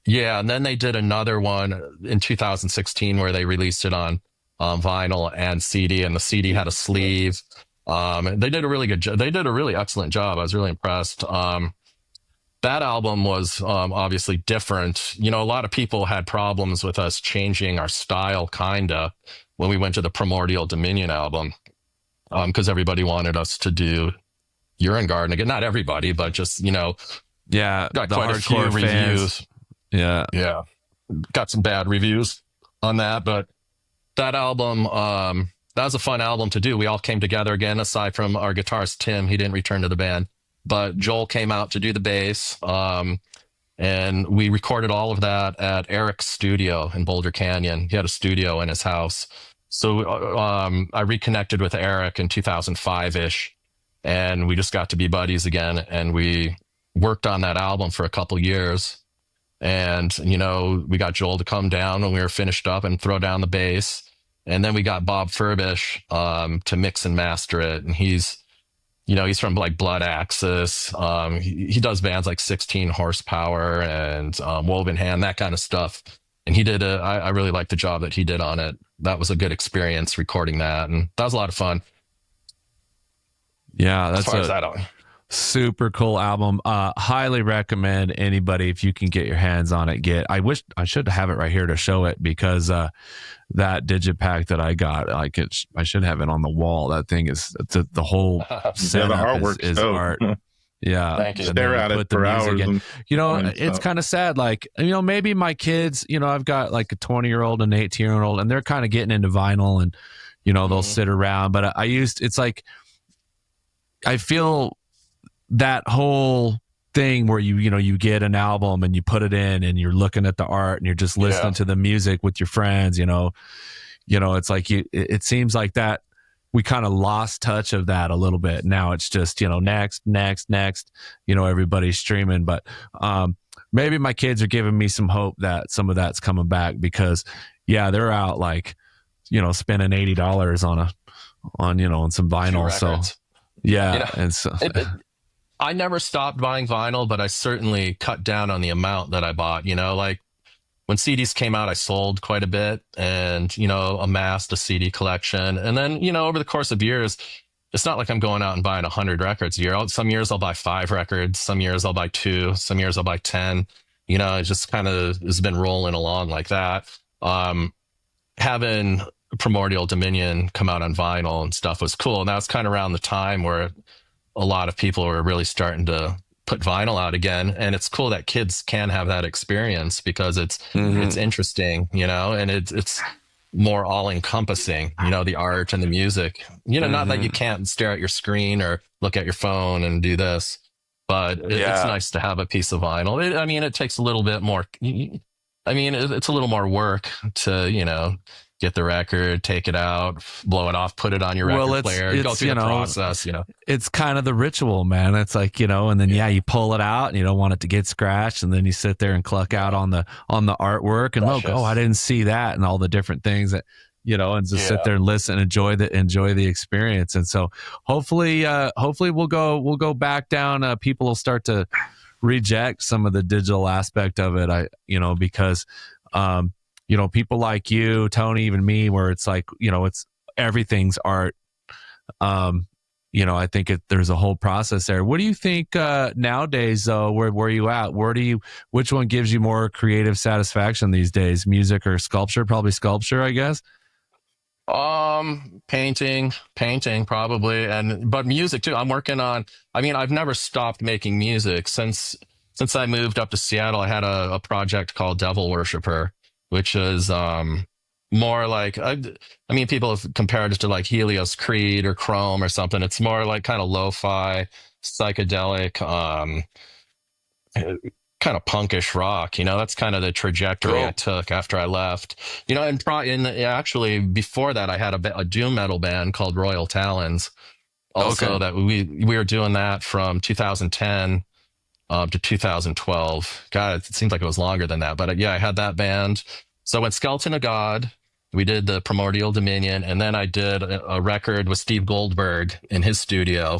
Yeah, and then they did another one in 2016 where they released it on vinyl and CD, and the CD had a sleeve. They did a really good job. They did a really excellent job. I was really impressed. That album was obviously different. A lot of people had problems with us changing our style, kinda, when we went to the Primordial Dominion album, because everybody wanted us to do Urine Garden again. Not everybody, but just got quite a few fans. reviews. Yeah, got some bad reviews on that, but that album, that was a fun album to do. We all came together again, aside from our guitarist Tim. He didn't return to the band, but Joel came out to do the bass, and we recorded all of that at Eric's studio in Boulder Canyon. He had a studio in his house, so I reconnected with Eric in 2005-ish, and we just got to be buddies again, and we worked on that album for a couple years. And, we got Joel to come down when we were finished up and throw down the bass. And then we got Bob Furbish to mix and master it. And he's from like Blood Axis. He does bands like 16 Horsepower and Woven Hand, that kind of stuff. And he did I really liked the job that he did on it. That was a good experience recording that. And that was a lot of fun. Yeah, that's super cool album. Highly recommend anybody, if you can get your hands on it, I wish I should have it right here to show it, because that Digipack that I got, I should have it on the wall. That thing is the whole setup is art. Yeah, thank you. Stare at it for hours. It's kind of sad. Maybe my kids, I've got like a 20-year-old and an 18-year-old, and they're kind of getting into vinyl, and they'll sit around. But it's like, I feel that whole thing where you get an album and you put it in and you're looking at the art and you're just listening to the music with your friends, it's like it seems like that we kind of lost touch of that a little bit. Now it's just, next, everybody's streaming. But maybe my kids are giving me some hope that some of that's coming back, because they're out spending $80 on some vinyl. So and so I never stopped buying vinyl, but I certainly cut down on the amount that I bought. Like when CDs came out, I sold quite a bit and, amassed a CD collection. And then, over the course of years, it's not like I'm going out and buying 100 records a year. Some years I'll buy 5 records. Some years I'll buy 2. Some years I'll buy 10. You know, it just kind of has been rolling along like that. Having Primordial Dominion come out on vinyl and stuff was cool. And that was kind of around the time where a lot of people were really starting to put vinyl out again. And it's cool that kids can have that experience because it's interesting, you know, and it's more all encompassing, you know, the art and the music, you know, not that you can't stare at your screen or look at your phone and do this, but it's nice to have a piece of vinyl. I mean, it takes a little bit more. I mean, it's a little more work to, you know, get the record, take it out, blow it off, put it on your record player, go through the process, you know. It's kind of the ritual, man. It's like, you know, and then you pull it out and you don't want it to get scratched, and then you sit there and cluck out on the artwork and look, I didn't see that, and all the different things that, you know, and just sit there and listen, enjoy the experience. And so hopefully we'll go back down. People will start to reject some of the digital aspect of it. Because you know, people like you, Tony, even me, where it's like, you know, it's everything's art. You know, I think there's a whole process there. What do you think nowadays, though? Where are you at? Which one gives you more creative satisfaction these days? Music or sculpture? Probably sculpture, I guess. Painting probably, but music too. I'm working on. I mean, I've never stopped making music since I moved up to Seattle. I had a project called Devil Worshipper, which is more like, I mean, people have compared it to like Helios Creed or Chrome or something. It's more like kind of lo-fi, psychedelic, kind of punkish rock. You know, that's kind of the trajectory I took after I left. You know, and actually before that, I had a doom metal band called Royal Talons. Also, that we were doing that from 2010 to 2012. God, it seems like it was longer than that. But I had that band. So when Skeleton of God, we did the Primordial Dominion, and then I did a record with Steve Goldberg in his studio.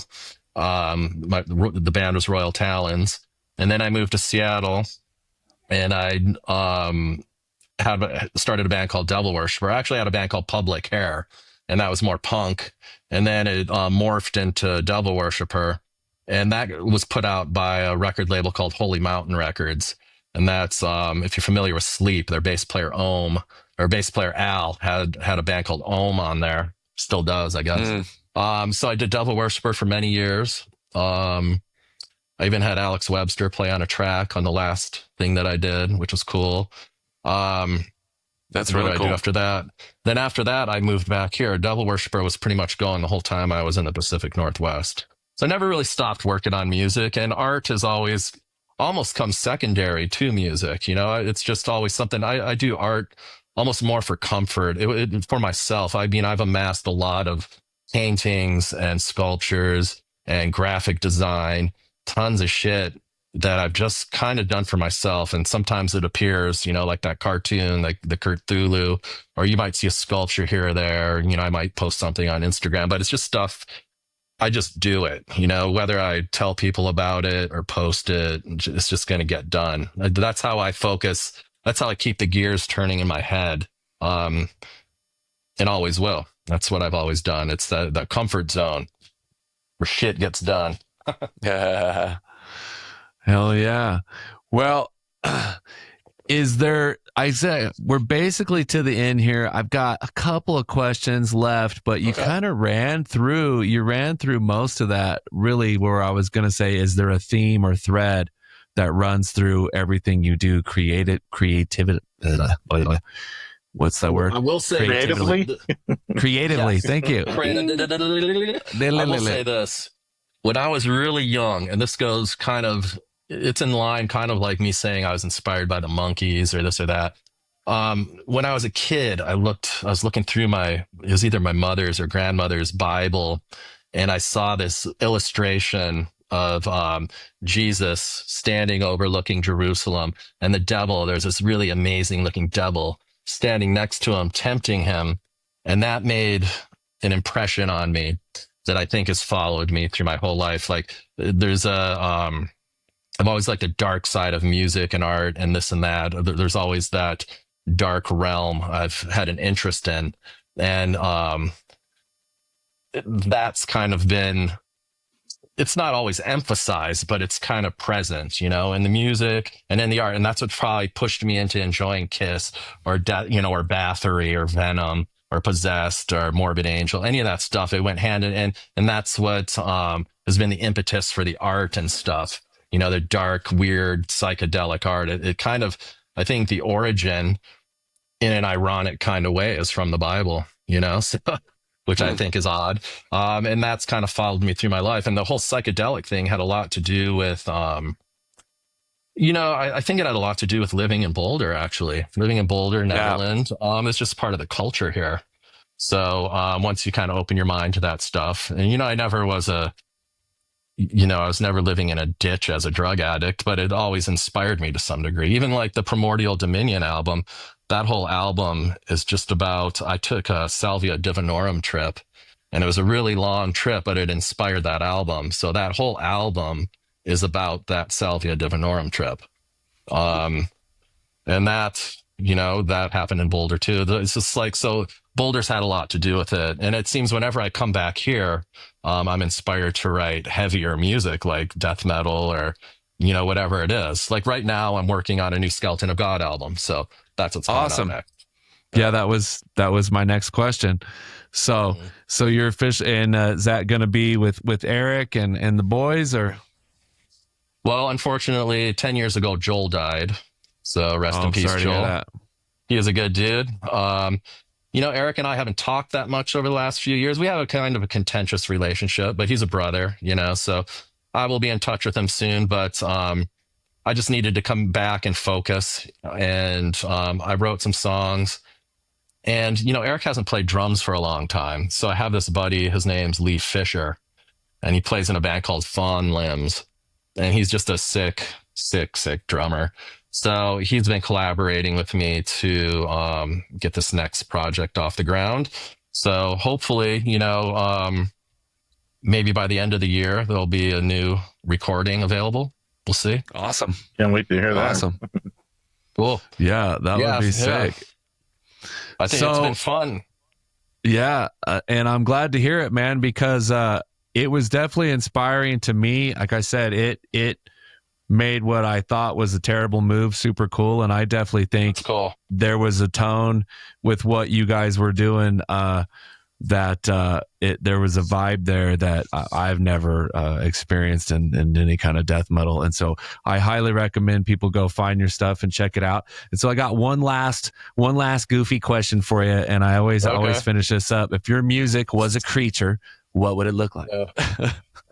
The band was Royal Talons. And then I moved to Seattle, and I started a band called Devil Worshipper. I actually had a band called Public Hair, and that was more punk. And then it morphed into Devil Worshipper. And that was put out by a record label called Holy Mountain Records. And that's, if you're familiar with Sleep, their bass player Al had a band called Ohm on there. Still does, I guess. So I did Devil Worshipper for many years. I even had Alex Webster play on a track on the last thing that I did, which was cool. That's really cool. After that, I moved back here. Devil Worshipper was pretty much going the whole time I was in the Pacific Northwest. So I never really stopped working on music, and art has always almost come secondary to music. You know, it's just always something. I do art almost more for comfort, for myself. I mean, I've amassed a lot of paintings and sculptures and graphic design, tons of shit that I've just kind of done for myself. And sometimes it appears, you know, like that cartoon, like the Cthulhu, or you might see a sculpture here or there. You know, I might post something on Instagram, but it's just stuff. I just do it, you know, whether I tell people about it or post it, it's just going to get done. That's how I focus. That's how I keep the gears turning in my head. And always will. That's what I've always done. It's the comfort zone where shit gets done. Yeah. Hell yeah. Well, we're basically to the end here. I've got a couple of questions left, but you kind of ran through most of that. Really, where I was going to say, is there a theme or thread that runs through everything you do? Creativity. What's that word? I will say creatively. Creatively. Thank you. I will say this. When I was really young, and this goes it's in line kind of like me saying I was inspired by the Monkees or this or that. When I was a kid, I was looking through it was either my mother's or grandmother's Bible, and I saw this illustration of Jesus standing overlooking Jerusalem, and the devil, there's this really amazing looking devil standing next to him, tempting him. And that made an impression on me that I think has followed me through my whole life. Like there's I've always liked the dark side of music and art and this and that. There's always that dark realm I've had an interest in. And that's kind of been it's not always emphasized, but it's kind of present, you know, in the music and in the art. And that's what probably pushed me into enjoying Kiss or, you know, or Bathory or Venom or Possessed or Morbid Angel, any of that stuff. It went hand in hand. And that's what has been the impetus for the art and stuff, you know, the dark, weird, psychedelic art. It kind of, I think the origin in an ironic kind of way is from the Bible, you know, so, which I think is odd. And that's kind of followed me through my life. And the whole psychedelic thing had a lot to do with, you know, I think it had a lot to do with living in Boulder, actually. Living in Boulder, Netherlands. It's just part of the culture here. So once you kind of open your mind to that stuff, and, you know, I was never living in a ditch as a drug addict, but it always inspired me to some degree. Even like the Primordial Dominion album, that whole album is just about, I took a Salvia Divinorum trip, and it was a really long trip, but it inspired that album. So that whole album is about that Salvia Divinorum trip. And that, you know, that happened in Boulder too. It's just like, so Boulder's had a lot to do with it. And it seems whenever I come back here, I'm inspired to write heavier music like death metal or, you know, whatever it is. Like right now I'm working on a new Skeleton of God album. So that's what's awesome. Next. Yeah, that was my next question. So you're official, and is that going to be with Eric and the boys, or? Well, unfortunately, 10 years ago, Joel died. So rest in peace, Joel. He is a good dude. You know, Eric and I haven't talked that much over the last few years. We have a kind of a contentious relationship, but he's a brother, you know, so I will be in touch with him soon. But I just needed to come back and focus. And I wrote some songs. And, you know, Eric hasn't played drums for a long time. So I have this buddy, his name's Lee Fisher, and he plays in a band called Fawn Limbs. And he's just a sick drummer. So he's been collaborating with me to get this next project off the ground. So hopefully, you know, maybe by the end of the year, there'll be a new recording available. We'll see. Awesome. Can't wait to hear that. Awesome. Cool. Yeah, that would be sick. I think it's been fun. Yeah, and I'm glad to hear it, man, because it was definitely inspiring to me. Like I said, it made what I thought was a terrible move super cool, and I definitely think there was a tone with what you guys were doing that there was a vibe there that I've never experienced in any kind of death metal. And so I highly recommend people go find your stuff and check it out. And so I got one last goofy question for you, and I always finish this up. If your music was a creature, what would it look like?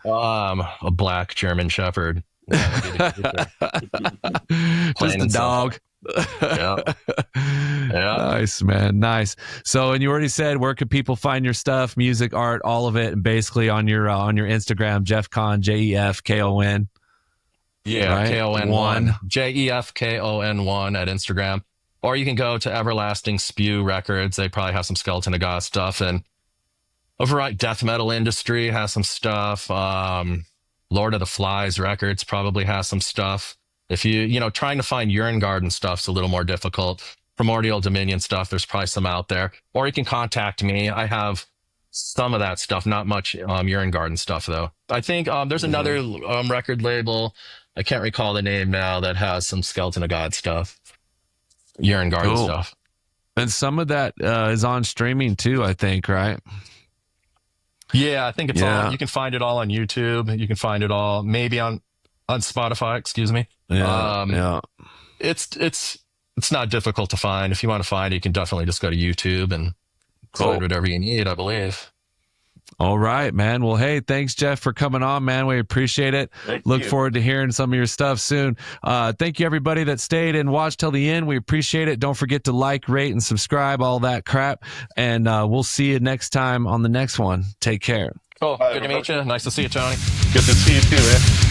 A black German Shepherd. Just a dog. Yeah. Nice, man. Nice. So, and you already said, where could people find your stuff, music, art, all of it, and basically on your Instagram, Jeff Kahn, JEFKON. Yeah, right? KON1. JEFKON1 at Instagram. Or you can go to Everlasting Spew Records. They probably have some Skeleton of God stuff, and a variety. Death metal industry has some stuff. Lord of the Flies Records probably has some stuff. If you know, trying to find Urine Garden stuff's a little more difficult. Primordial Dominion stuff, there's probably some out there. Or you can contact me. I have some of that stuff, not much Urine Garden stuff, though. I think there's another record label, I can't recall the name now, that has some Skeleton of God stuff. Urine Garden stuff. And some of that is on streaming too, I think, right? Yeah, I think it's all, you can find it all on YouTube. You can find it all maybe on Spotify, excuse me. It's not difficult to find. If you want to find it, you can definitely just go to YouTube and find whatever you need, I believe. All right, man. Well, hey, thanks, Jeff, for coming on, man. We appreciate it. Look forward to hearing some of your stuff soon. Thank you, everybody that stayed and watched till the end. We appreciate it. Don't forget to like, rate, and subscribe, all that crap. And we'll see you next time on the next one. Take care. Cool. Good to meet you. Nice to see you, Tony. Good to see you too, man.